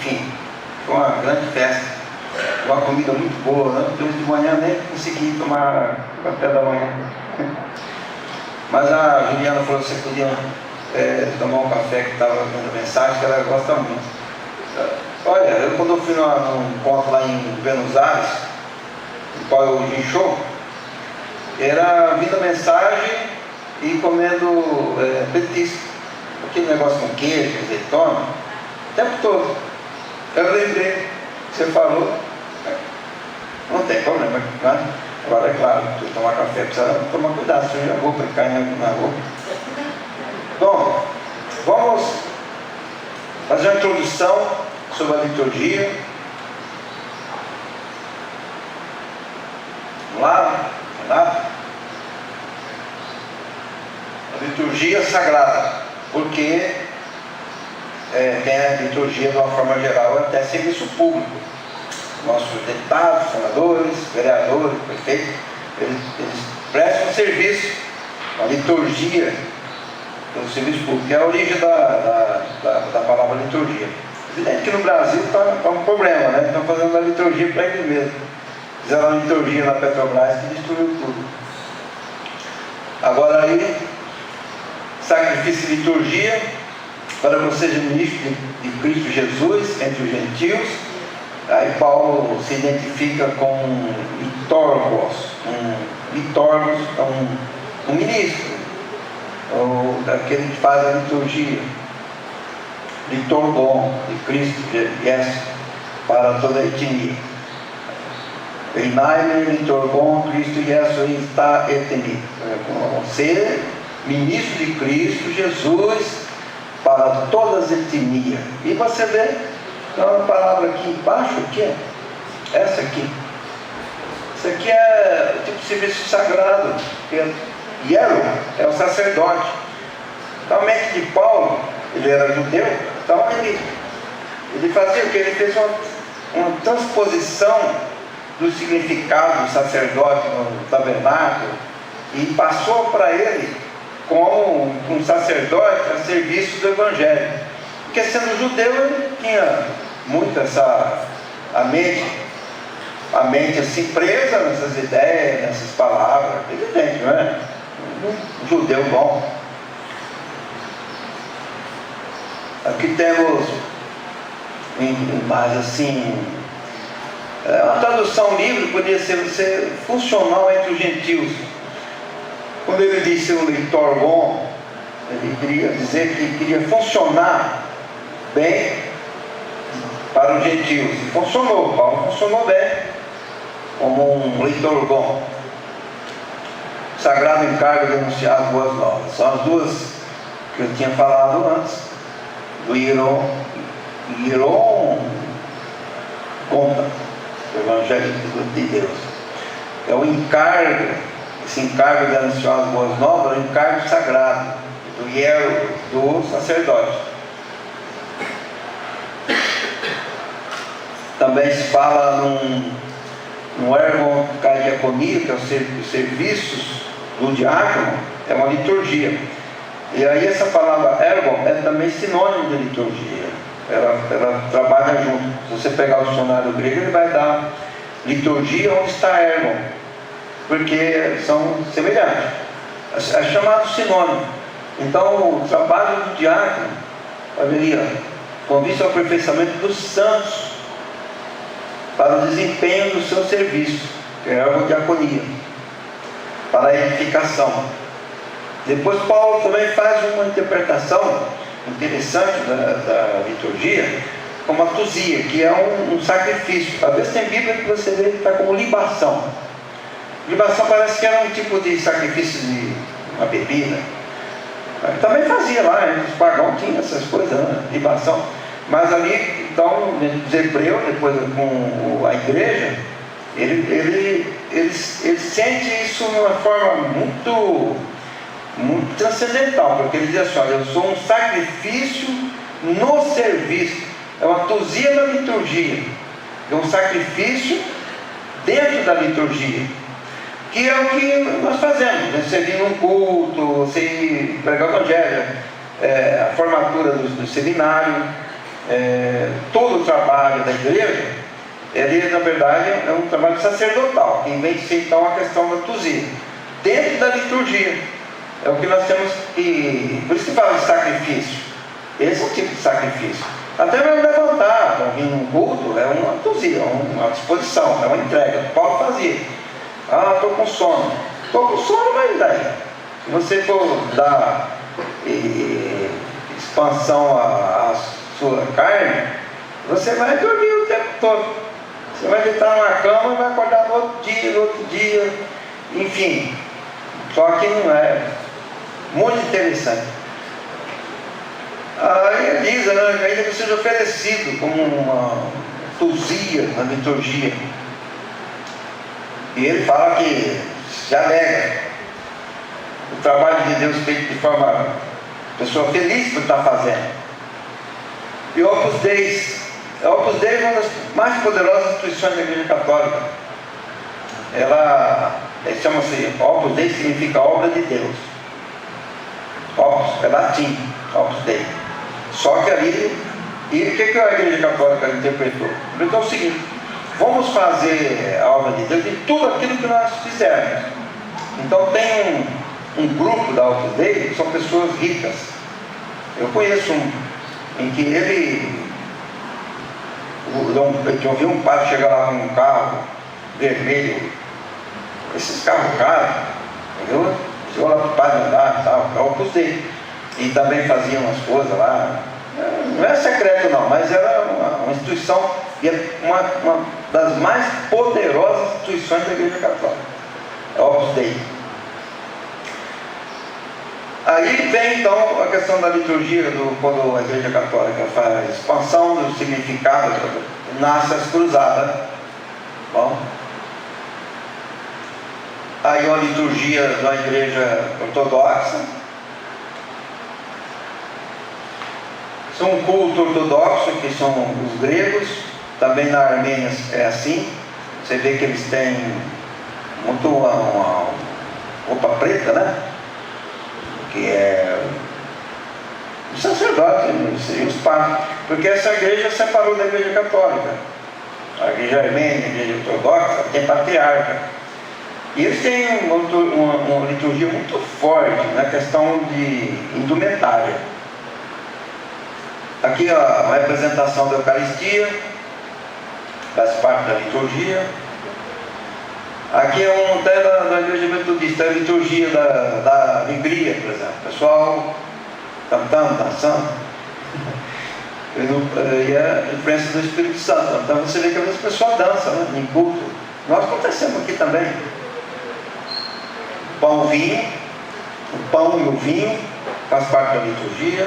enfim, foi uma grande festa, uma comida muito boa, né? Depois de manhã nem consegui tomar café da manhã. Mas a Juliana falou que você podia tomar um café que estava vendo a mensagem, que ela gosta muito. Olha, eu quando eu fui num encontro lá em Buenos Aires, no qual eu guinchou, era vindo a mensagem e comendo petisco, aquele negócio com queijo, azeitona, o tempo todo. Eu lembrei, você falou, não tem problema, né? Agora é claro, tomar café precisa tomar cuidado, senão já vou clicar na roupa. Bom, vamos fazer uma introdução sobre a liturgia. Vamos lá, Renato? A liturgia sagrada, porque tem a liturgia de uma forma geral, até serviço público. Nossos deputados, senadores, vereadores, prefeitos, eles prestam serviço, a liturgia do serviço público, que é a origem da palavra liturgia. Evidente que no Brasil está um problema, né? Estão fazendo a liturgia para eles mesmos. Fizeram a liturgia na Petrobras que destruiu tudo. Agora aí, sacrifício e liturgia, para que você seja ministro de Cristo Jesus entre os gentios. Aí Paulo se identifica com liturgos, um ministro, ou daquele que faz a liturgia, liturgon de Cristo Jesus, para toda a etnia. Einaime liturgon Cristo Jesus está etnia. Ser ministro de Cristo Jesus para todas as etnias. E você vê, tem uma palavra aqui embaixo, aqui, essa aqui. Isso aqui é o tipo de serviço sagrado. Hiero é o sacerdote. Então, a mente de Paulo, ele era judeu, então ele fazia o que? Ele fez uma transposição do significado do sacerdote no tabernáculo e passou para ele como um sacerdote a serviço do Evangelho. Porque sendo judeu, ele tinha muito a mente assim presa nessas ideias, nessas palavras. Evidente, não é? Um judeu bom. Aqui temos mais assim, uma tradução livre poderia ser funcional entre os gentios. Quando ele disse um liturgon, ele queria dizer que queria funcionar bem para os gentios. E funcionou, Paulo funcionou bem como um liturgon. Sagrado encargo de anunciar as boas novas. São as duas que eu tinha falado antes. Do Hieron conta o Evangelho de Deus. É o encargo, esse encargo de anunciar as boas novas, é o encargo sagrado do Hiero, do sacerdote. Também se fala num ergon diaconia, que é os serviços do diácono, é uma liturgia. E aí essa palavra ergon é também sinônimo de liturgia. Ela trabalha junto. Se você pegar o dicionário grego, ele vai dar liturgia onde está ergon, porque são semelhantes. É chamado sinônimo. Então o trabalho do diácono, haveria com vista ao aperfeiçoamento dos santos para o desempenho do seu serviço, que é a diaconia, para a edificação. Depois Paulo também faz uma interpretação interessante da liturgia como a tusia, que é um sacrifício. Às vezes tem Bíblia que você vê que está como libação. Libação parece que era um tipo de sacrifício de uma bebida. Também fazia lá, os pagãos tinham essas coisas, né? Libação. Mas ali, então, os hebreus, depois com a igreja, ele sente isso de uma forma muito transcendental, porque ele diz assim: olha, eu sou um sacrifício no serviço. É uma tusia na liturgia, é um sacrifício dentro da liturgia, que é o que nós fazemos, né? Você vir num culto, você pregar o Evangelho, a formatura do seminário, todo o trabalho da igreja, ele na verdade é um trabalho sacerdotal, que vem ser então a questão da tusia, dentro da liturgia. É o que nós temos que, por isso que fala de sacrifício. Esse é o tipo de sacrifício. Até mesmo levantar, então, vir num culto, é uma tusia, uma disposição, é uma entrega. Paulo fazia. Estou com sono. Estou com sono, mas daí? Se você for dar expansão à sua carne, você vai dormir o tempo todo. Você vai deitar numa cama e vai acordar no outro dia, enfim. Só que não é muito interessante. Aí ele diz, ainda que seja oferecido como uma tusia na liturgia. E ele fala que se alegra o trabalho de Deus feito de forma pessoa feliz por estar fazendo. E Opus Dei é uma das mais poderosas instituições da Igreja Católica. Ela chama-se Opus Dei, significa obra de Deus. Opus é latim, Opus Dei. Só que ali, e o que a Igreja Católica interpretou? Interpretou o seguinte: vamos fazer a obra de Deus em tudo aquilo que nós fizermos. Então tem um grupo da Opus Dei que são pessoas ricas. Eu conheço um em que eu vi um padre chegar lá com um carro vermelho, esses carros caros, entendeu? Chegou lá para o padre andar e tal, eu custei. E também fazia umas coisas lá, não é secreto não, mas era uma instituição, e é uma das mais poderosas instituições da Igreja Católica, é o Opus Dei. Aí vem então a questão da liturgia, quando a Igreja Católica faz a expansão do significado, nasce as cruzadas. Bom, aí uma liturgia da Igreja Ortodoxa, um culto ortodoxo, que são os gregos, também na Armênia é assim. Você vê que eles têm muito uma roupa preta, né? Que é o sacerdote, e os padres, porque essa igreja separou da Igreja Católica. A Igreja Armênia, a Igreja Ortodoxa, tem patriarca. E eles têm uma liturgia muito forte na questão de indumentária. Aqui a representação da Eucaristia, faz parte da liturgia. Aqui é um até da Igreja Metodista, a liturgia da alegria, por exemplo. O pessoal cantando, dançando. E a influência do Espírito Santo. Então você vê que as pessoas dançam, né, em culto. Nós acontecemos aqui também. Pão, vinho, o pão e o vinho faz parte da liturgia.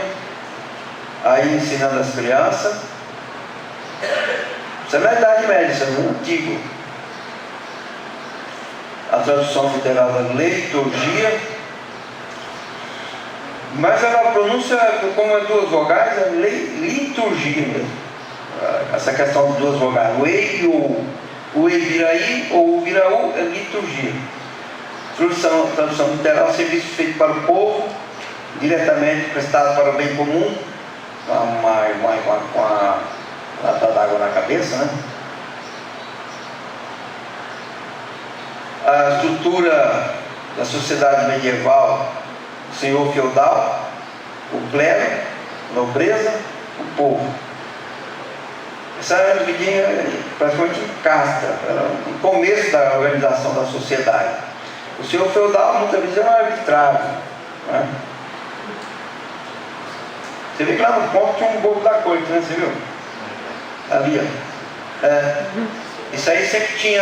Aí ensinando as crianças. Isso é na Idade Média, isso é muito antigo. A tradução literal da liturgia. Mas a pronúncia, como é duas vogais, é liturgia mesmo. Essa questão de duas vogais. O E e o E vira I ou o vira U é liturgia. Tradução literal, serviço feito para o povo, diretamente prestado para o bem comum, com a lata d'água na cabeça, né? A estrutura da sociedade medieval, o senhor feudal, o clero, a nobreza, o povo. Essa era dividida praticamente em casta, era o começo da organização da sociedade. O senhor feudal muitas vezes era arbitrário, né? Você vê que lá no ponto tinha um bobo da corte, né? Você viu? Ali, ó. Isso aí sempre tinha,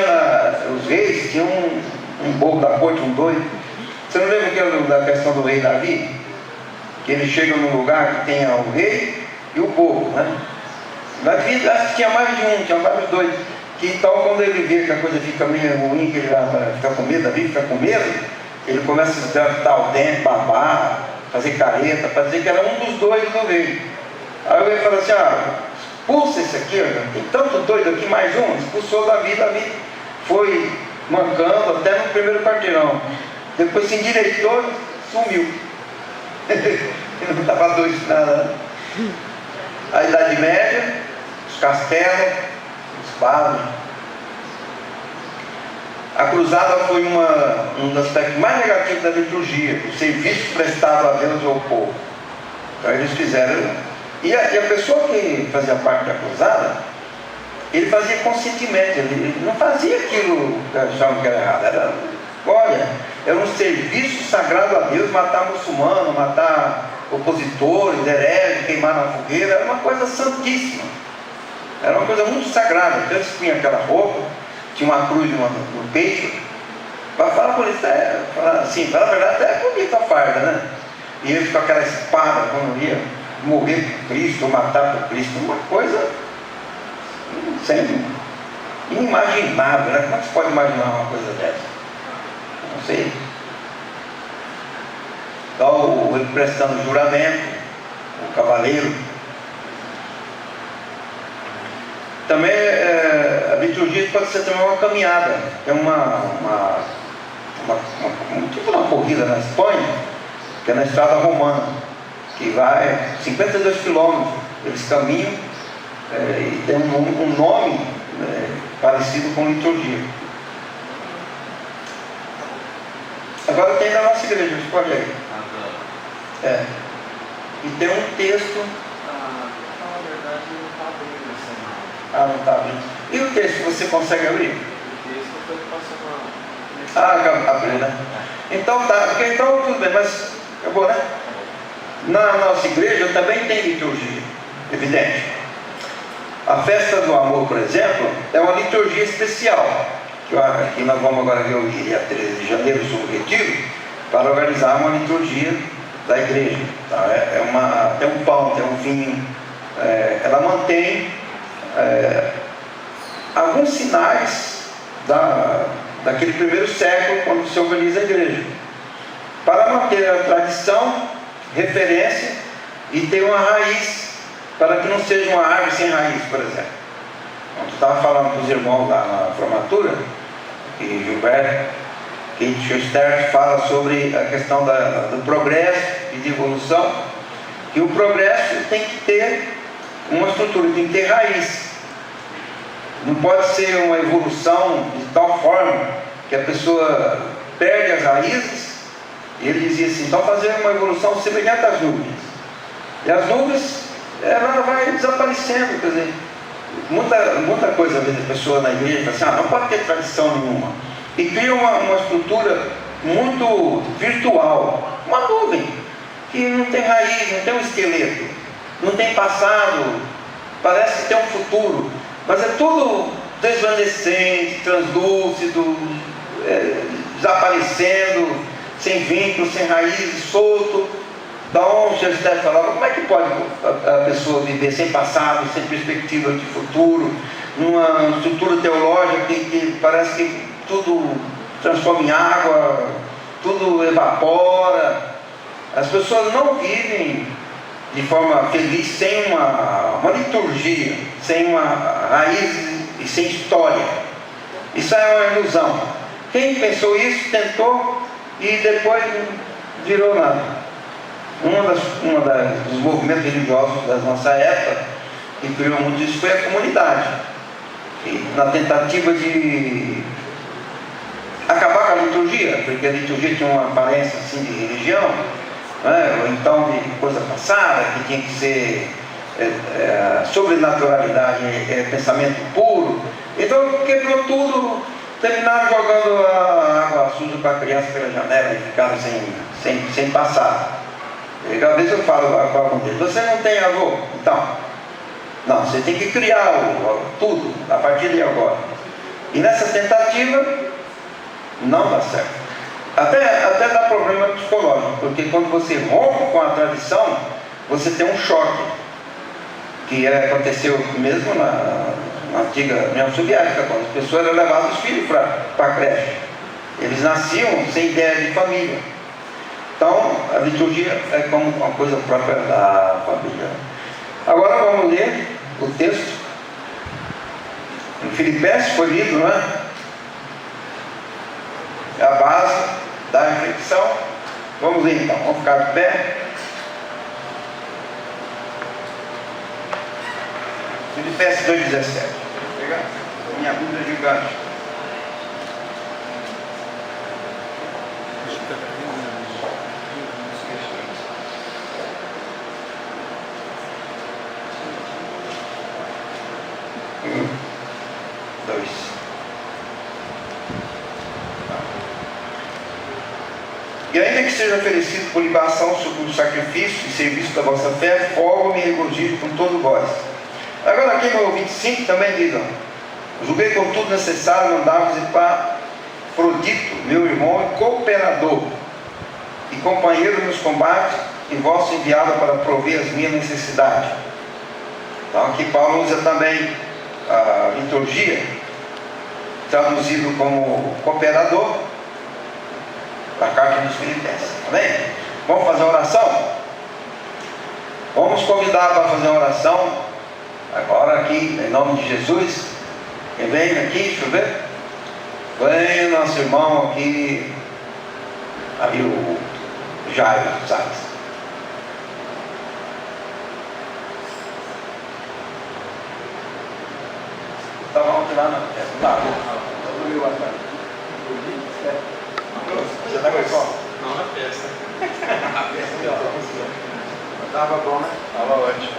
os reis tinham um bobo da corte, um doido. Você não lembra que é da questão do rei Davi? Que ele chega num lugar que tem o rei e o povo, né? Davi, acho que tinha mais de um, tinha vários doidos. Que então, quando ele vê que a coisa fica meio ruim, que ele vai ficar com medo, Davi fica com medo, ele começa a estar o dente, babar, fazer careta, para dizer que era um dos doidos do rei. Aí o rei fala assim: expulsa esse aqui, tem tanto doido aqui, mais um. Expulsou Davi, Davi foi mancando até no primeiro quarteirão. Depois se endireitou e sumiu. Ele não estava doido nada. a Idade Média, os castelos, os padres. A cruzada foi um dos aspectos mais negativos da liturgia, o serviço prestado a Deus ou ao povo. Então eles fizeram. E a pessoa que fazia parte da cruzada, ele fazia consentimento, ele não fazia aquilo que achavam que era errado. Era um serviço sagrado a Deus, matar muçulmano, matar opositores, hereges, queimar na fogueira, era uma coisa santíssima. Era uma coisa muito sagrada. Então eles tinham aquela roupa, tinha uma cruz no peito. Para falar por isso, assim, para a verdade, até é bonita a farda, né? E eles com aquela espada, quando ia morrer por Cristo, ou matar por Cristo, uma coisa inimaginável, né? Como é que você pode imaginar uma coisa dessa? Não sei. Então, ele prestando juramento, o cavaleiro. Também a liturgia pode ser também uma caminhada. É tipo uma corrida na Espanha, que é na estrada romana, que vai 52 quilômetros. Eles caminham e tem um nome parecido com liturgia. Agora tem na nossa igreja, escolhe aí. E tem um texto. Na verdade, não está abrindo essa imagem. Não está abrindo. E o texto, você consegue abrir? O texto foi passando. Abriu, né? Então tá, então tudo bem, mas acabou, né? Na nossa igreja também tem liturgia, evidente. A festa do amor, por exemplo, é uma liturgia especial. Que nós vamos agora ver o dia 13 de janeiro sobre o retiro, para organizar uma liturgia da igreja. Tá? Tem um pão, tem um vinho. Ela mantém alguns sinais daquele primeiro século, quando se organiza a igreja, para manter a tradição, referência e ter uma raiz, para que não seja uma árvore sem raiz, por exemplo. Eu estava falando com os irmãos lá na formatura, e Gilberto, que Stern fala sobre a questão do progresso e de evolução, e o progresso tem que ter uma estrutura, tem que ter raiz. Não pode ser uma evolução de tal forma que a pessoa perde as raízes. E ele dizia assim: então fazer uma evolução semelhante às nuvens. E as nuvens, ela vai desaparecendo. Quer dizer, muita coisa, às vezes a pessoa na igreja fala assim: não pode ter tradição nenhuma. E cria uma estrutura muito virtual, uma nuvem que não tem raiz, não tem um esqueleto, não tem passado, parece ter um futuro, mas é tudo desvanecente, translúcido, desaparecendo, sem vínculo, sem raiz, solto. Da onde o Steph falava, como é que pode a pessoa viver sem passado, sem perspectiva de futuro, numa estrutura teológica que parece que tudo transforma em água, tudo evapora. As pessoas não vivem de forma feliz sem uma liturgia, sem uma raiz e sem história. Isso é uma ilusão. Quem pensou isso tentou e depois não virou nada. Dos movimentos religiosos da nossa época que criou muito isso foi a comunidade. E na tentativa de acabar com a liturgia, porque a liturgia tinha uma aparência assim de religião, né? Ou então de coisa passada, que tinha que ser sobrenaturalidade, pensamento puro. Então quebrou tudo, terminaram jogando a água suja para a criança pela janela e ficaram sem passar. E às vezes eu falo com algum deles: você não tem avô? Então, não, você tem que criar tudo a partir de agora. E nessa tentativa não dá certo. Até dá problema psicológico, porque quando você rompe com a tradição, você tem um choque, que aconteceu mesmo na antiga União Soviética, quando as pessoas eram levadas os filhos para a creche. Eles nasciam sem ideia de família. Então a liturgia é como uma coisa própria da família. Agora vamos ler o texto em Filipenses, foi lido, não é? É a base da reflexão. Vamos ler então, vamos ficar de pé. Filipenses 2,17. Vou pegar minha Bíblia gigante. E ainda que seja oferecido por libação sobre o sacrifício e serviço da vossa fé, folgo-me e regozijo com todos vós. Agora aqui no 25 também diz, julguei contudo necessário mandar-vos Epafrodito, meu irmão e cooperador, e companheiro nos combates, e vosso enviado para prover as minhas necessidades. Então aqui Paulo usa também a liturgia, traduzido como cooperador, da carta dos Filipenses. Amém? Vamos fazer uma oração? Vamos convidar para fazer uma oração agora aqui, em nome de Jesus. Quem vem aqui, deixa eu ver. Vem o nosso irmão aqui, ali o Jairo, sabe? Então vamos lá na festa. Você está com isso? Não na festa. A festa estava bom, né? Estava ótimo.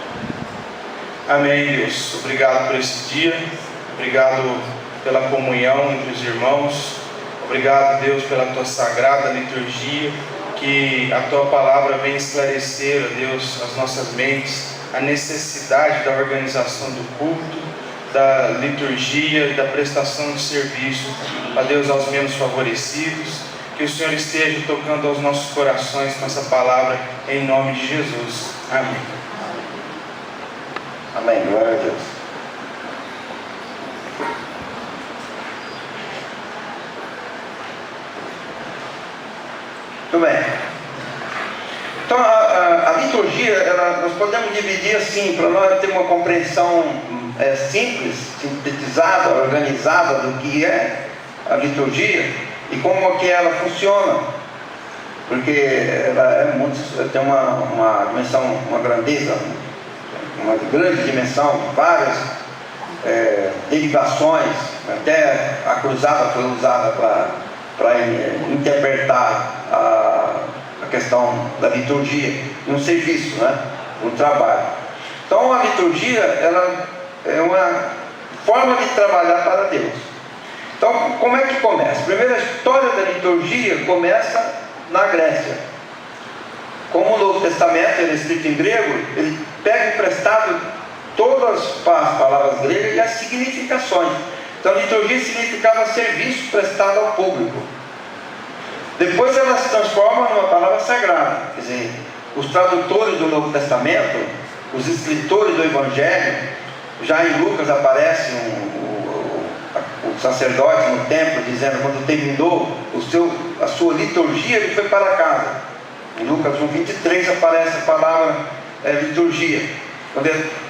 Amém, Deus. Obrigado por esse dia. Obrigado pela comunhão entre os irmãos. Obrigado, Deus, pela tua sagrada liturgia. Que a tua palavra venha esclarecer, ó Deus, as nossas mentes, a necessidade da organização do culto, da liturgia e da prestação de serviço, ó Deus, aos menos favorecidos. Que o Senhor esteja tocando aos nossos corações com essa palavra, em nome de Jesus. Amém. Amém. Glória a Deus. Muito bem. Então a liturgia, nós podemos dividir assim, para nós ter uma compreensão simples, sintetizada, organizada do que é a liturgia e como que ela funciona, porque ela tem uma dimensão, uma grandeza, uma grande dimensão, várias derivações, até a cruzada foi usada para interpretar a questão da liturgia, um serviço, né? Um trabalho. Então a liturgia, ela é uma forma de trabalhar para Deus. Então, como é que começa? Primeiro, a história da liturgia começa na Grécia. Como o Novo Testamento ele é escrito em grego, ele pega emprestado todas as palavras gregas e as significações. Então, a liturgia significava serviço prestado ao público. Depois ela se transforma numa palavra sagrada. Quer dizer, os tradutores do Novo Testamento, os escritores do Evangelho, já em Lucas aparece o sacerdote no templo dizendo, quando terminou a sua liturgia, ele foi para casa. Em Lucas 1:23 aparece a palavra liturgia,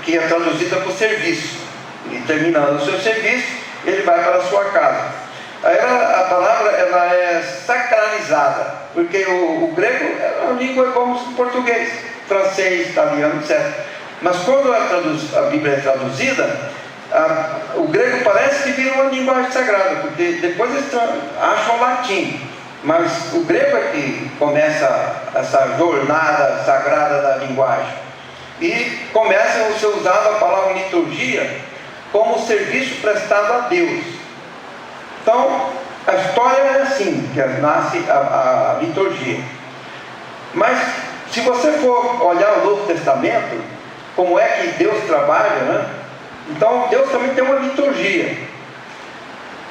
que é traduzida por serviço. E terminando o seu serviço, ele vai para a sua casa. Aí a palavra ela é sacralizada, porque o grego é uma língua como o português, francês, italiano, etc. Mas quando a Bíblia é traduzida, o grego parece que vira uma linguagem sagrada, porque depois eles acham latim, mas o grego é que começa essa jornada sagrada da linguagem, e começa a ser usada a palavra liturgia como serviço prestado a Deus. Então a história é assim que nasce a liturgia. Mas se você for olhar o Novo Testamento, como é que Deus trabalha, né? Então Deus também tem uma liturgia.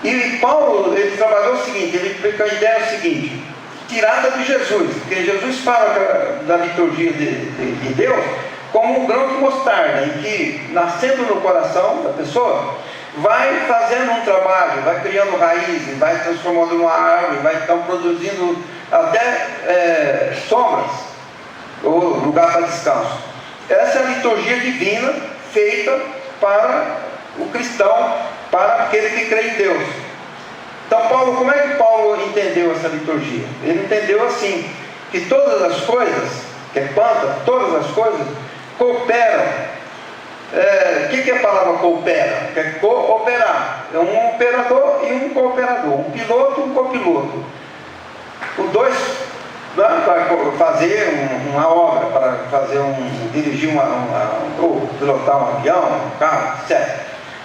E Paulo, ele trabalhou o seguinte, ele explica a ideia seguinte, tirada de Jesus, porque Jesus fala da liturgia de Deus como um grão de mostarda, em que, nascendo no coração da pessoa, vai fazendo um trabalho, vai criando raízes, vai transformando numa árvore, vai então produzindo até sombras, ou lugar para descanso. Essa é a liturgia divina feita para o cristão, para aquele que crê em Deus. Então Paulo, como é que Paulo entendeu essa liturgia? Ele entendeu assim, que todas as coisas, que é quantas, todas as coisas cooperam O que é a palavra coopera? É cooperar. É um operador e um cooperador, um piloto e um copiloto. Os dois, né, para fazer uma obra, para dirigir ou pilotar um avião, um carro, etc.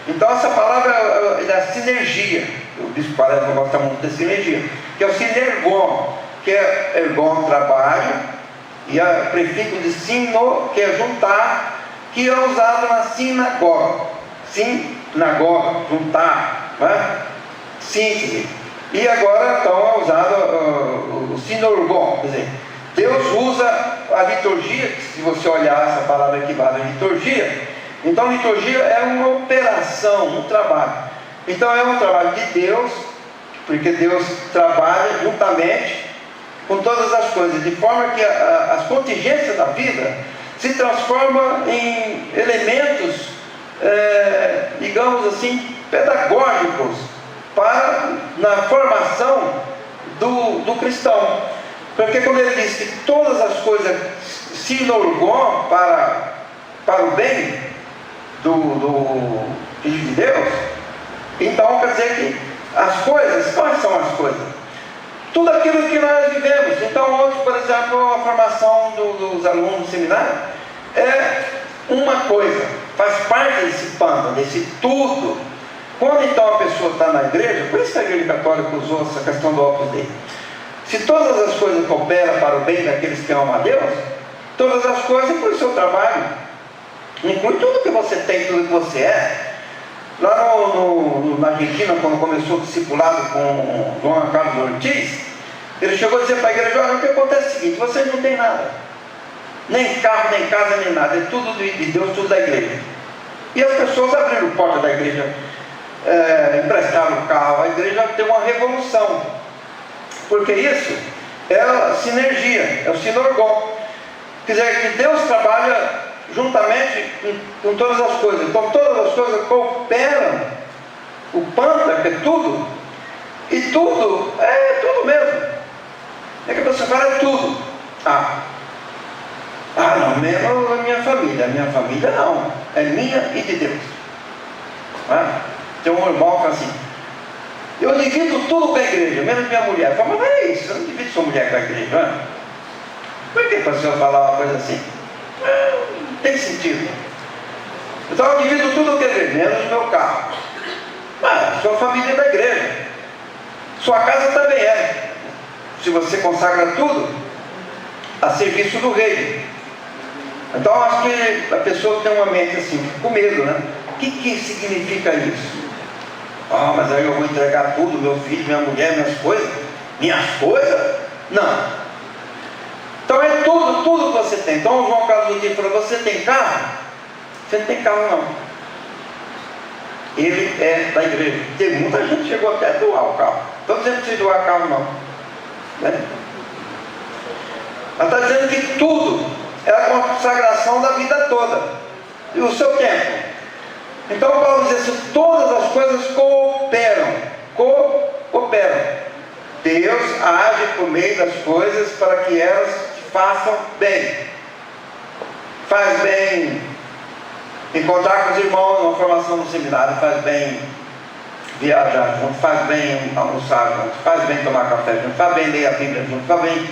Então essa palavra é da sinergia. O bispo parece que gosta muito da sinergia, que é o sinergon, que é ergon, trabalho, e a prefixo de sino, que é juntar, que é usado na sinagoga. Sinagoga, juntar, né? Síntese. E agora então é usado o sinorgon, quer dizer, Deus usa a liturgia, se você olhar essa palavra equivale a liturgia, então liturgia é uma operação, um trabalho. Então é um trabalho de Deus, porque Deus trabalha juntamente com todas as coisas, de forma que as contingências da vida se transformam em elementos, digamos assim, pedagógicos na formação do cristão. Porque quando ele diz que todas as coisas sinorgon para o bem do Filho de Deus, então quer dizer que as coisas, quais são as coisas? Tudo aquilo que nós vivemos. Então hoje, por exemplo, a formação dos alunos do seminário é uma coisa, faz parte desse pano, desse tudo. Quando então a pessoa está na igreja, por isso que a igreja católica usou essa questão do Opus Dei. Se todas as coisas cooperam para o bem daqueles que amam a Deus, todas as coisas inclui o seu trabalho, inclui tudo que você tem, tudo que você é. Lá na Argentina, quando começou o discipulado com João Carlos Ortiz, ele chegou a dizer para a igreja: olha, o que acontece é o seguinte, vocês não têm nada, nem carro, nem casa, nem nada, é tudo de Deus, tudo da igreja. E as pessoas abriram a porta da igreja, emprestaram o carro, a igreja tem uma revolução, porque isso é a sinergia, é o sinorgon, quer dizer, que Deus trabalha juntamente com todas as coisas. Então todas as coisas cooperam. O panta, que é tudo, e tudo é tudo mesmo. É que você fala é tudo. Não, mesmo a minha família. A minha família não, é minha e de Deus. Tem um irmão que fala assim: eu divido tudo com a igreja, menos minha mulher. Eu falo: mas não é isso, eu não divido sua mulher com a igreja, não é? Por que para o senhor falar uma coisa assim? Não tem sentido. Então eu divido tudo que é igreja, menos o meu carro. Mas sua família é da igreja, sua casa também é, se você consagra tudo a serviço do rei. Então acho que a pessoa tem uma mente assim, com medo, né? O que significa isso? Mas aí eu vou entregar tudo, meu filho, minha mulher, minhas coisas? Não. Então é tudo que você tem. Então o João Carlos Ortiz falou: você tem carro? Você não tem carro não. Ele é da igreja. Tem muita gente que chegou até a doar o carro. Estou dizendo que precisa doar carro não, né? Ela está dizendo que tudo é a consagração da vida toda e o seu tempo. Então Paulo diz assim: todas as coisas cooperam. Deus age por meio das coisas para que elas façam bem. Faz bem encontrar com os irmãos numa formação no seminário, faz bem viajar junto, faz bem almoçar junto, faz bem tomar café junto, faz bem ler a Bíblia junto, faz bem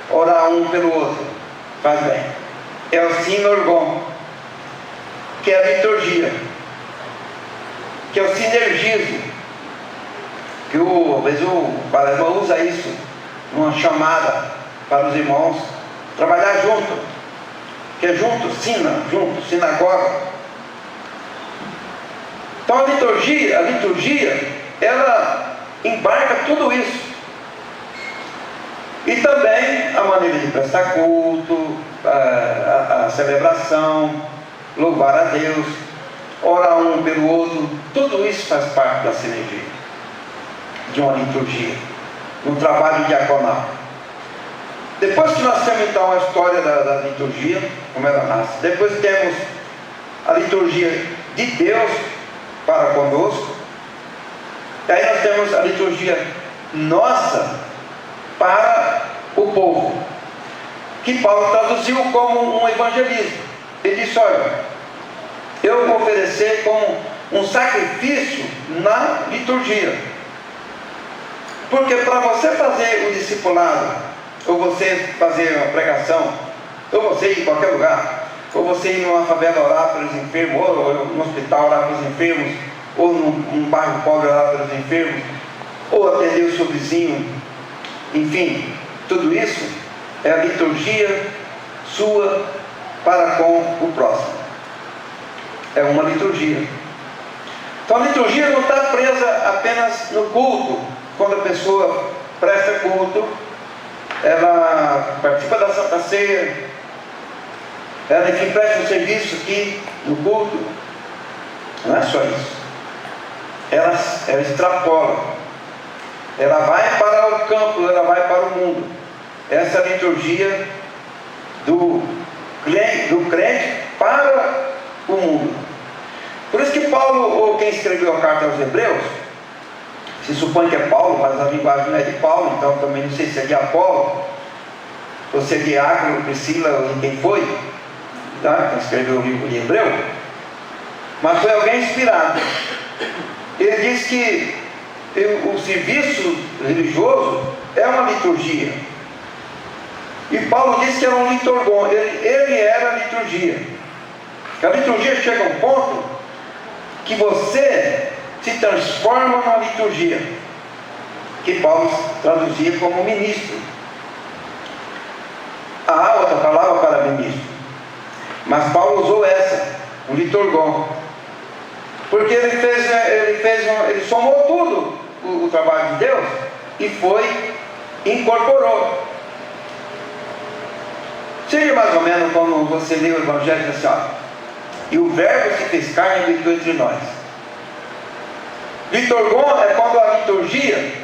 orar um pelo outro, faz bem. É o sinorgon, que é a liturgia, que é o sinergismo, que às vezes o Balema usa isso numa chamada para os irmãos trabalhar junto, que é junto, sinagoga. Então a liturgia, ela embarca tudo isso. E também a maneira de prestar culto, a celebração, louvar a Deus, orar um pelo outro, tudo isso faz parte da sinergia, de uma liturgia, um trabalho diaconal. Depois que nós temos então a história da liturgia, como ela nasce, depois temos a liturgia de Deus para conosco, e aí nós temos a liturgia nossa para o povo, que Paulo traduziu como um evangelismo. Ele disse: olha, eu vou oferecer como um sacrifício na liturgia. Porque para você fazer o discipulado, ou você fazer uma pregação, ou você ir em qualquer lugar, ou você ir numa favela orar pelos enfermos, ou no hospital orar pelos enfermos, ou num bairro pobre orar pelos enfermos, ou atender o seu vizinho, enfim, tudo isso é a liturgia sua para com o próximo. É uma liturgia. Então a liturgia não está presa apenas no culto. Quando a pessoa presta culto, ela participa da Santa Ceia, ela enfim presta um serviço aqui no culto. Não é só isso. Ela extrapola. Ela vai para o campo, ela vai para o mundo. Essa é a liturgia do crente para o mundo. Por isso que Paulo, ou quem escreveu a carta aos Hebreus, se supõe que é Paulo, mas a linguagem não é de Paulo, então também não sei se é de Apolo, ou se é de Áquilo, Priscila, ou quem foi, tá? Quem escreveu o livro de Hebreu, mas foi alguém inspirado. Ele diz que o serviço religioso é uma liturgia. E Paulo disse que era um liturgon, ele era a liturgia. A liturgia chega a um ponto que você se transforma numa liturgia, que Paulo traduzia como ministro. Há outra palavra para ministro, mas Paulo usou essa, o liturgon, porque ele somou tudo o trabalho de Deus e incorporou. Seria mais ou menos como você lê o Evangelho e diz assim, ó, e o Verbo se fez carne e habitou entre nós. Liturgon é quando a liturgia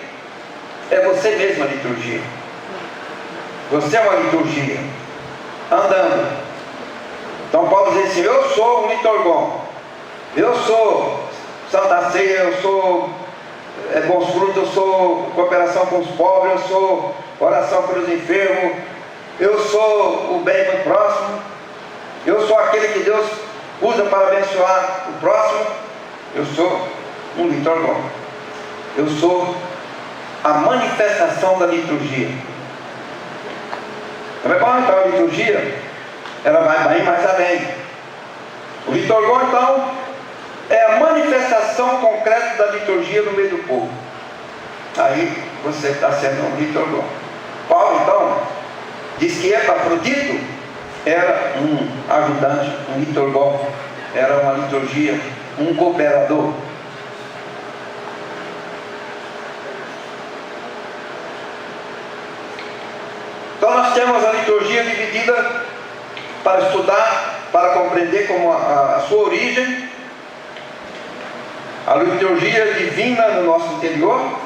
é você mesmo a liturgia. Você é uma liturgia andando. Então Paulo diz assim, eu sou um liturgon, eu sou Santa Ceia, eu sou bons frutos, eu sou cooperação com os pobres, eu sou oração pelos enfermos, eu sou o bem do próximo, eu sou aquele que Deus usa para abençoar o próximo. Eu sou um liturgon. Eu sou a manifestação da liturgia. Então a liturgia, ela vai bem mais além. O liturgon, então, é a manifestação concreta da liturgia no meio do povo. Aí você está sendo um liturgon. Paulo, então, diz que Epafrodito era um ajudante, um liturgon, era uma liturgia, um cooperador. Então nós temos a liturgia dividida para estudar, para compreender como a sua origem, a liturgia divina no nosso interior,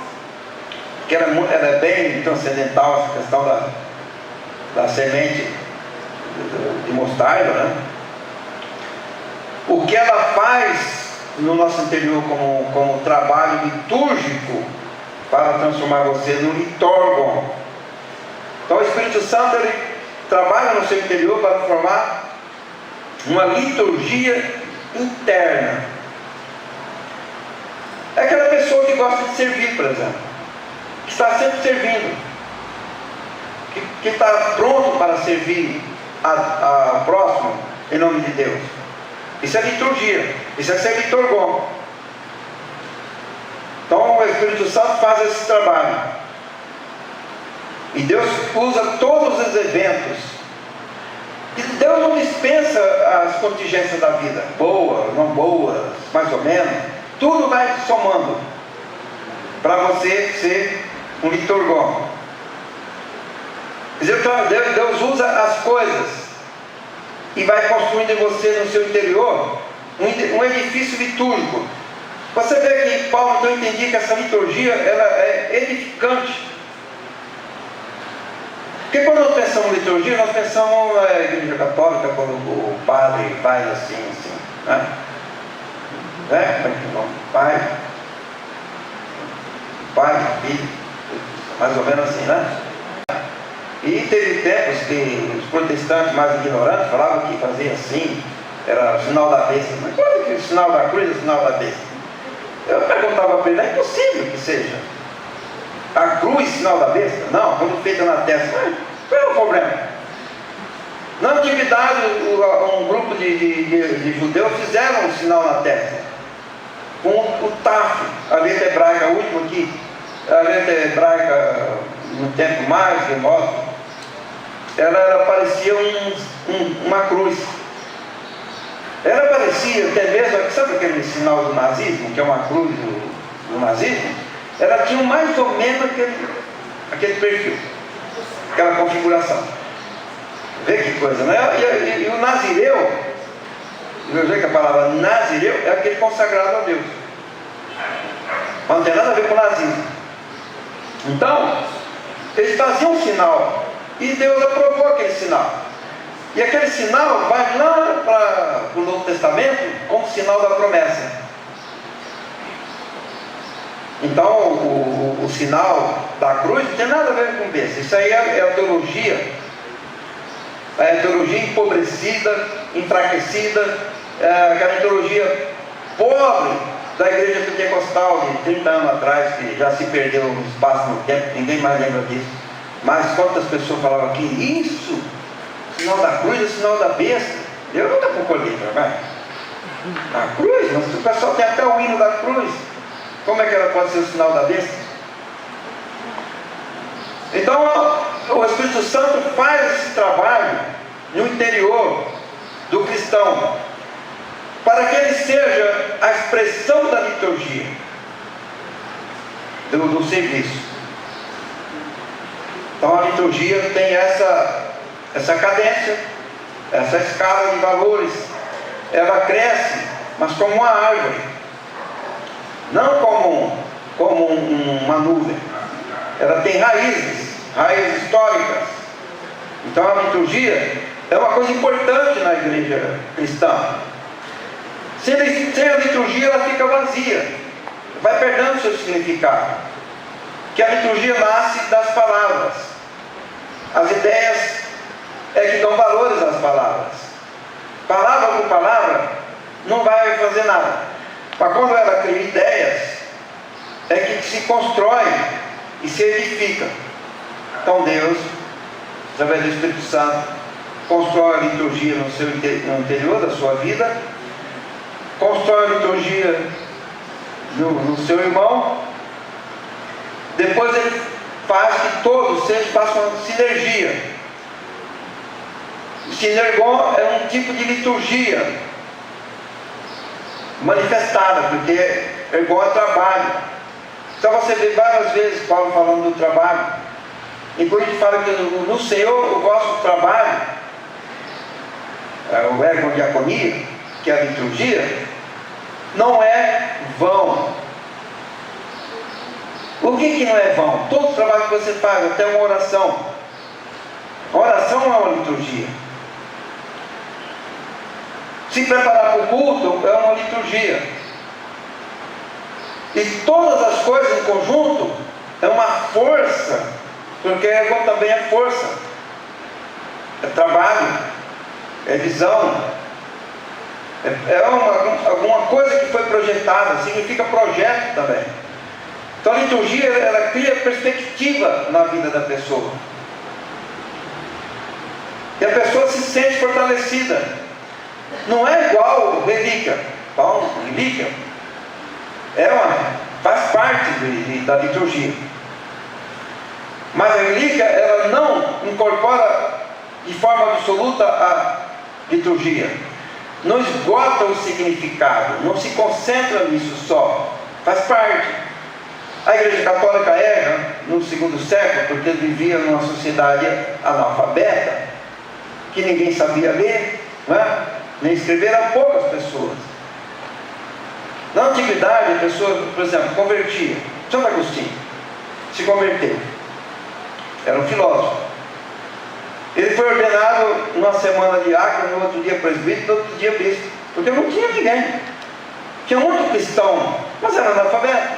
que ela é bem transcendental, essa questão da semente de mostarda, né? O que ela faz no nosso interior como trabalho litúrgico para transformar você no liturgon. Então o Espírito Santo, ele trabalha no seu interior para formar uma liturgia interna. É aquela pessoa que gosta de servir, por exemplo, que está sempre servindo, que está pronto para servir ao próximo em nome de Deus. Isso é liturgia, isso é ser liturgon. Então o Espírito Santo faz esse trabalho, e Deus usa todos os eventos. E Deus não dispensa as contingências da vida, boas, não boas, mais ou menos, tudo vai somando para você ser um liturgon. Deus usa as coisas e vai construindo em você, no seu interior, um edifício litúrgico. Você vê que Paulo então entendia que essa liturgia, ela é edificante. Porque quando nós pensamos em liturgia, nós pensamos na igreja católica, quando o padre faz assim, né? Pai, filho, mais ou menos assim, né? E teve tempos que os protestantes mais ignorantes falavam que fazia assim, Era o sinal da besta. Mas quando que o sinal da cruz é o sinal da besta? Eu perguntava para ele, é impossível que seja. A cruz, sinal da besta? Não, quando feita na testa. Mas qual é o problema? Na antiguidade, um grupo de judeus fizeram um sinal na testa, com o taf, a letra hebraica, a última aqui, a letra hebraica no tempo mais remoto, ela parecia uma cruz. Ela parecia até mesmo, sabe aquele sinal do nazismo, que é uma cruz do nazismo? Ela tinha mais ou menos aquele perfil, aquela configuração. Vê que coisa, né? E o nazireu, eu sei que a palavra nazireu é aquele consagrado a Deus. Mas não tem nada a ver com o nazismo. Então, eles faziam um sinal, e Deus aprovou aquele sinal. E aquele sinal vai lá para o Novo Testamento como sinal da promessa. Então, o sinal da cruz não tem nada a ver com besta. Isso aí é a teologia. É a teologia empobrecida, enfraquecida, aquela teologia pobre da igreja pentecostal de 30 anos atrás, que já se perdeu no espaço, no tempo, ninguém mais lembra disso. Mas quantas pessoas falavam que isso, sinal da cruz é sinal da besta? Eu não estou com colheita, vai. A cruz, mas o pessoal tem até o hino da cruz. Como é que ela pode ser o sinal da besta? Então, o Espírito Santo faz esse trabalho no interior do cristão, para que ele seja a expressão da liturgia, do serviço. Então, a liturgia tem essa cadência, essa escala de valores. Ela cresce, mas como uma árvore, não como uma nuvem. Ela tem raízes históricas. Então a liturgia é uma coisa importante na igreja cristã. Sem a liturgia ela fica vazia, vai perdendo seu significado. Que a liturgia nasce das palavras. As ideias é que dão valores às palavras. Palavra por palavra não vai fazer nada. Mas quando ela cria ideias, é que se constrói e se edifica. Então Deus, através do Espírito Santo, constrói a liturgia no interior da sua vida, constrói a liturgia no seu irmão, depois ele faz que todos façam uma sinergia. Sinergon é um tipo de liturgia manifestada, porque ergon é trabalho. Então você vê várias vezes Paulo falando do trabalho. E quando a gente fala que no Senhor o vosso trabalho, o ergon diaconia, que é a liturgia, não é vão. O que não é vão? Todo trabalho que você faz, até uma oração. A oração é uma liturgia. Se preparar para o culto é uma liturgia. E todas as coisas em conjunto é uma força, porque ergon também é força, é trabalho, é visão, alguma coisa que foi projetada, significa projeto também. Então a liturgia ela cria perspectiva na vida da pessoa, e a pessoa se sente fortalecida. Não é igual relíquia. Então, relíquia faz parte da liturgia, mas a relíquia ela não incorpora de forma absoluta a liturgia, não esgota o significado, não se concentra nisso só, faz parte. A Igreja Católica erra no segundo século porque eles viviam numa sociedade analfabeta, que ninguém sabia ler, não é? Nem escrever, eram poucas pessoas. Na antiguidade, a pessoa, por exemplo, convertia. Santo Agostinho se converteu, era um filósofo. Ele foi ordenado numa semana diácono, no outro dia presbítero, no outro dia bispo, porque não tinha ninguém. Tinha muito cristão, mas era analfabeto,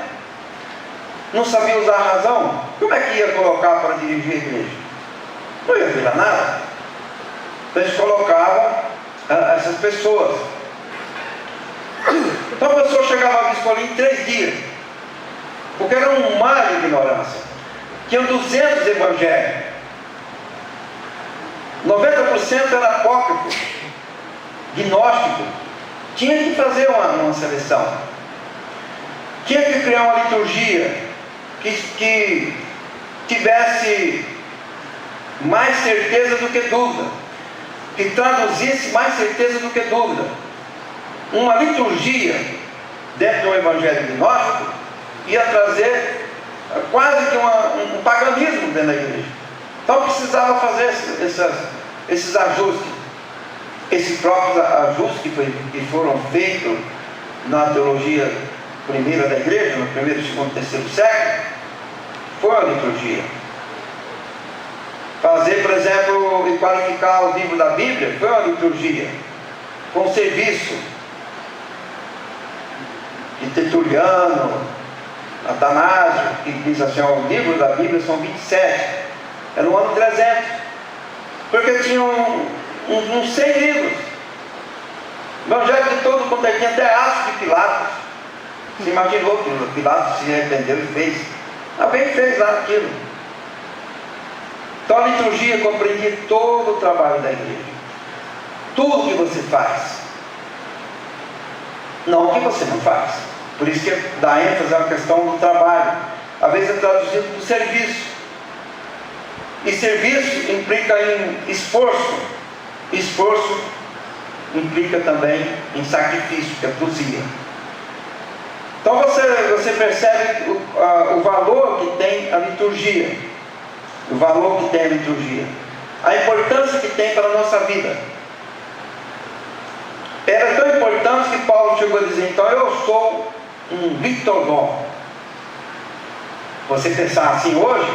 não sabia usar a razão. Como é que ia colocar para dirigir a igreja? Não ia virar nada. Então eles colocavam essas pessoas. Então a pessoa chegava a bispo ali em 3 dias, porque era um mar de ignorância. Tinham 200 evangelhos, 90% era apócrifo, gnóstico. Tinha que fazer uma seleção, tinha que criar uma liturgia que tivesse mais certeza do que dúvida, que traduzisse mais certeza do que dúvida. Uma liturgia dentro do evangelho gnóstico ia trazer quase que um paganismo dentro da igreja. Então precisava fazer esses ajustes. Esses próprios ajustes que foram feitos na teologia primeira da igreja, no primeiro, segundo, terceiro século, foi a liturgia. Fazer, por exemplo, e qualificar o livro da Bíblia foi uma liturgia, com serviço de Tertuliano, Atanásio, que diz assim: o livro da Bíblia são 27, era no ano 300, porque tinham uns 100 livros. O evangelho de todo quanto tinha até Atos de Pilatos. Você imaginou que Pilatos se arrependeu e fez? Alguém fez lá aquilo. Então a liturgia compreendia todo o trabalho da igreja, tudo que você faz, não o que você não faz. Por isso que dá ênfase na questão do trabalho. Às vezes é traduzido por serviço, e serviço implica em esforço. Esforço implica também em sacrifício, que é cozinha. Então você percebe o valor que tem a liturgia, o valor que tem a liturgia, a importância que tem para a nossa vida. Era tão importante que Paulo chegou a dizer: então eu sou um liturgão. Você pensar assim hoje,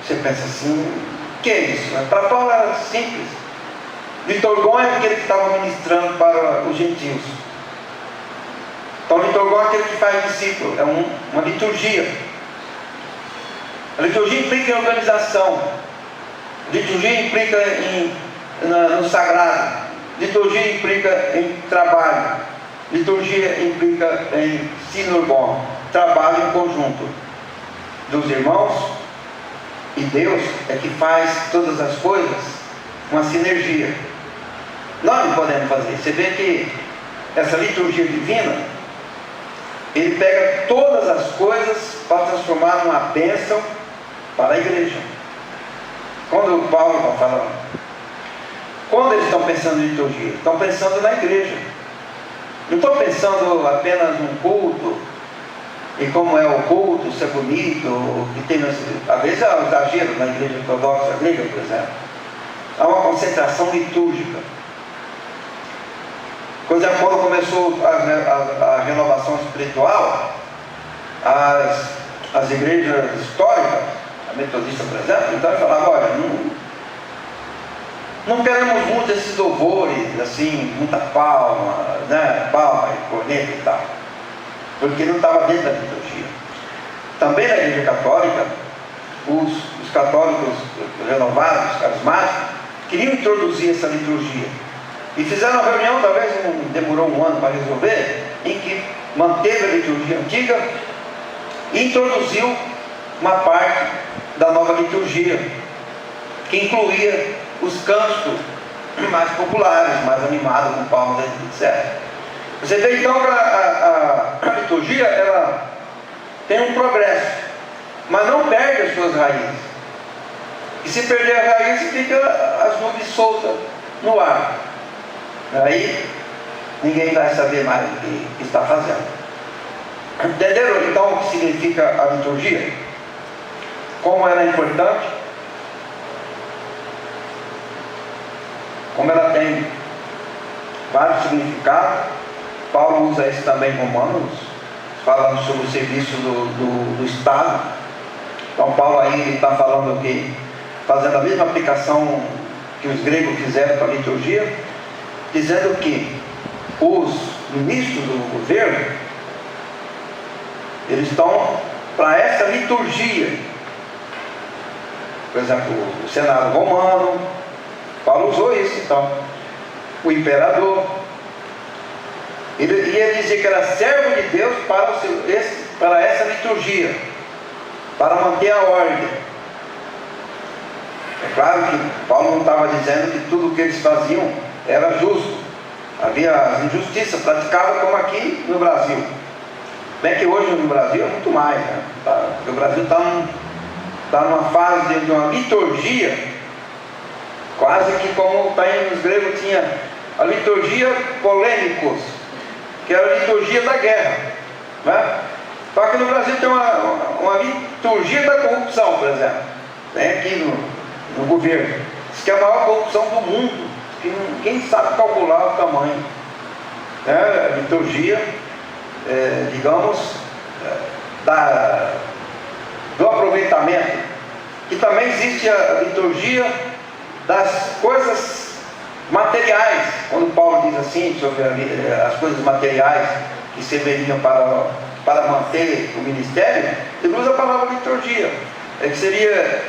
você pensa assim: que é isso? Para Paulo era simples. Liturgão é aquele que estava ministrando para os gentios. Então liturgão é aquele que faz discípulo, é uma liturgia. A liturgia implica em organização, liturgia implica no sagrado, liturgia implica em trabalho, liturgia implica em sinurgon, trabalho em conjunto dos irmãos, e Deus é que faz todas as coisas, uma sinergia. Nós não podemos fazer. Você vê que essa liturgia divina, ele pega todas as coisas para transformar numa bênção para a igreja. Quando Paulo está falando, quando eles estão pensando em liturgia, estão pensando na igreja. Não estão pensando apenas num culto, e como é o culto, se é bonito, que tem, às vezes é um exagero na igreja ortodoxa grega, por exemplo. Há uma concentração litúrgica. Quando começou a renovação espiritual, as igrejas históricas, a metodista, por exemplo, então falava: olha, não queremos muito esses louvores, assim, muita palma, né? Palma e corneta e tal, porque não estava dentro da liturgia. Também na igreja católica, os católicos renovados, carismáticos, queriam introduzir essa liturgia. E fizeram uma reunião, talvez demorou um ano para resolver, em que manteve a liturgia antiga e introduziu uma parte da nova liturgia, que incluía os cantos mais populares, mais animados, com palmas, etc. Você vê então que a liturgia, ela tem um progresso, mas não perde as suas raízes. E se perder a raiz, fica as nuvens soltas no ar. Aí ninguém vai saber mais o que está fazendo. Entenderam então o que significa a liturgia? Como ela é importante? Como ela tem vários significados. Paulo usa isso também em Romanos, falando sobre o serviço do Estado. Então Paulo aí está falando que, fazendo a mesma aplicação que os gregos fizeram para a liturgia, dizendo que os ministros do governo, eles estão para essa liturgia. Por exemplo, o Senado romano, Paulo usou isso então. o imperador. E ele dizia que era servo de Deus para essa liturgia, para manter a ordem. É claro que Paulo não estava dizendo que tudo o que eles faziam era justo. Havia as injustiças praticadas como aqui no Brasil. Bem que hoje no Brasil é muito mais, né? Porque o Brasil está numa fase de uma liturgia, quase que como está nos gregos, tinha a liturgia polêmicos, que era a liturgia da guerra, né? Só que no Brasil tem uma liturgia da corrupção, por exemplo. Tem aqui no governo. Diz que é a maior corrupção do mundo, que ninguém sabe calcular o tamanho. A liturgia, digamos, do aproveitamento. E também existe a liturgia das coisas materiais, quando Paulo diz assim sobre as coisas materiais que serviriam para manter o ministério, ele usa a palavra liturgia, que seria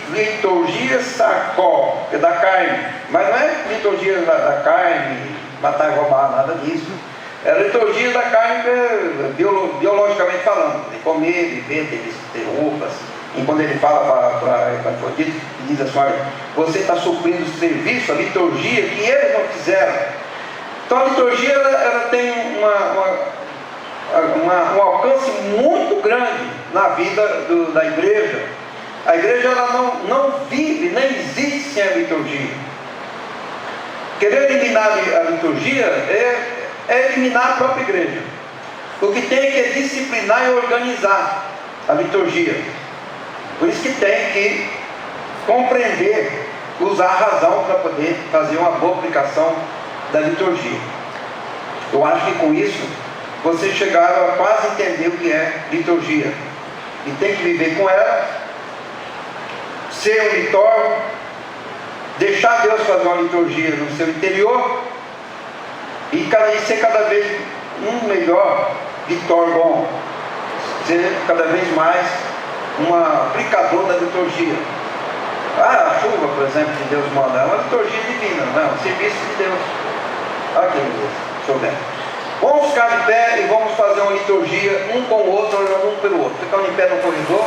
liturgia sarcó, que é da carne, mas não é liturgia da carne, matar e roubar, nada disso. É a liturgia da carne biologicamente falando, de comer, beber, ter roupas. E quando ele fala para Epafrodito, ele diz assim: olha, você está suprindo o serviço, a liturgia que eles não fizeram. Então a liturgia ela tem um alcance muito grande na vida da igreja. A igreja ela não vive, nem existe sem a liturgia. Querer eliminar a liturgia é eliminar a própria igreja. O que tem é que disciplinar e organizar a liturgia. Por isso que tem que compreender, usar a razão para poder fazer uma boa aplicação da liturgia. Eu acho que com isso vocês chegaram a quase entender o que é liturgia. E tem que viver com ela, ser um liturgo, deixar Deus fazer uma liturgia no seu interior e ser cada vez um melhor liturgo, ser cada vez mais um aplicador da liturgia. A chuva, por exemplo, que Deus manda, é uma liturgia divina, não é um serviço de Deus. Aqui, souber. Vamos ficar de pé e vamos fazer uma liturgia um com o outro, olhando um pelo outro. Ficando em pé no corredor.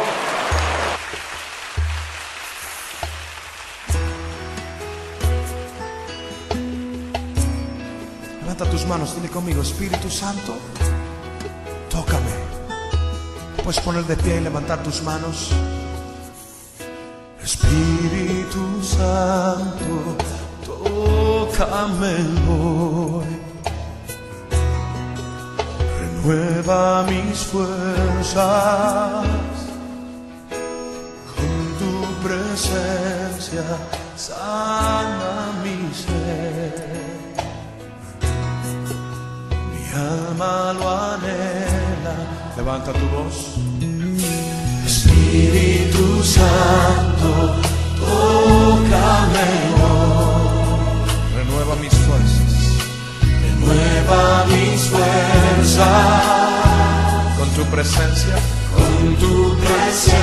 Levanta tus manos, dile conmigo: Espíritu Santo, tócame. Puedes poner de pie y levantar tus manos. Espíritu Santo, tócame hoy. Renueva mis fuerzas con tu presencia, sana mi ser. Mi alma lo anhela. Levanta tu voz. Espíritu Santo, tócame hoy. Renueva mis fuerzas. Renueva mis fuerzas. Con tu presencia. Con tu presencia.